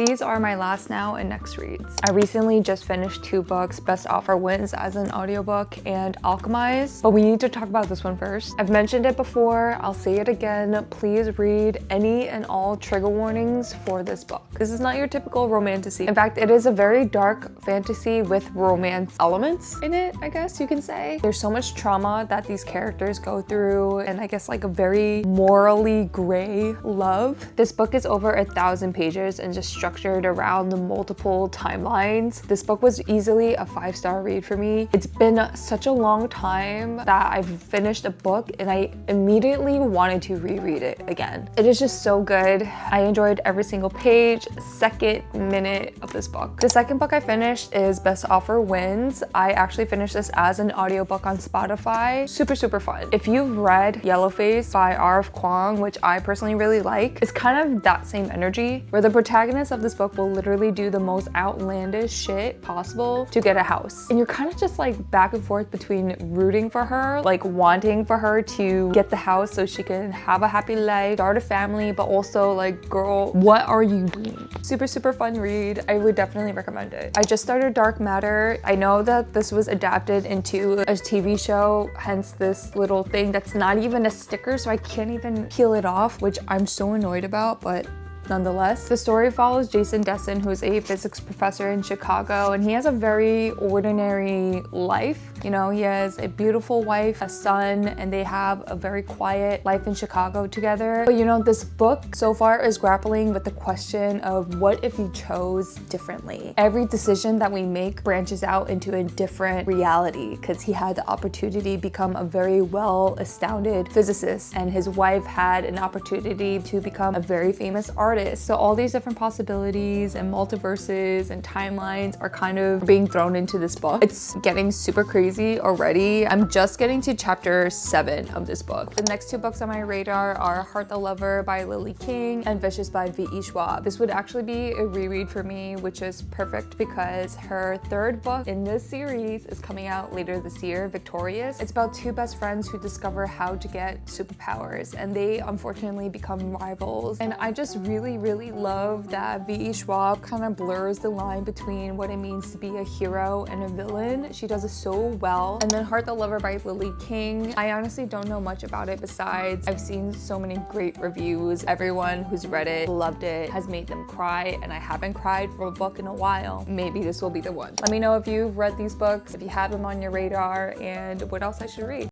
These are my last now and next reads. I recently just finished 2 books, Best Offer Wins as an audiobook and Alchemize, but we need to talk about this one first. I've mentioned it before, I'll say it again, please read any and all trigger warnings for this book. This is not your typical romantasy. In fact, it is a very dark fantasy with romance elements in it, I guess you can say. There's so much trauma that these characters go through, and I guess like a very morally gray love. This book is over 1,000 pages and just structured around the multiple timelines. This book was easily a 5-star read for me. It's been such a long time that I've finished a book and I immediately wanted to reread it again. It is just so good. I enjoyed every single page, second, minute of this book. The second book I finished is Best Offer Wins. I actually finished this as an audiobook on Spotify. Super, super fun. If you've read Yellowface by R.F. Kuang, which I personally really like, it's kind of that same energy where the protagonist of this book will literally do the most outlandish shit possible to get a house. And you're kind of just like back and forth between rooting for her, like wanting for her to get the house so she can have a happy life, start a family, but also like, girl, what are you doing? Super, super fun read. I would definitely recommend it. I just started Dark Matter. I know that this was adapted into a TV show, hence this little thing that's not even a sticker, so I can't even peel it off, which I'm so annoyed about, but nonetheless. The story follows Jason Desson, who is a physics professor in Chicago, and he has a very ordinary life. You know, he has a beautiful wife, a son, and they have a very quiet life in Chicago together. But you know, this book so far is grappling with the question of what if you chose differently? Every decision that we make branches out into a different reality, because he had the opportunity to become a very well-astounded physicist, and his wife had an opportunity to become a very famous artist. So all these different possibilities and multiverses and timelines are kind of being thrown into this book. It's getting super crazy already. I'm just getting to chapter 7 of this book. The next 2 books on my radar are Heart the Lover by Lily King and Vicious by V.E. Schwab. This would actually be a reread for me, which is perfect because her 3rd book in this series is coming out later this year, Victorious. It's about 2 best friends who discover how to get superpowers, and they unfortunately become rivals. And I just really love that V.E. Schwab kind of blurs the line between what it means to be a hero and a villain. She does it so well. And then Heart the Lover by Lily King. I honestly don't know much about it besides I've seen so many great reviews. Everyone who's read it loved it, has made them cry, and I haven't cried for a book in a while. Maybe this will be the one. Let me know if you've read these books, if you have them on your radar, and what else I should read.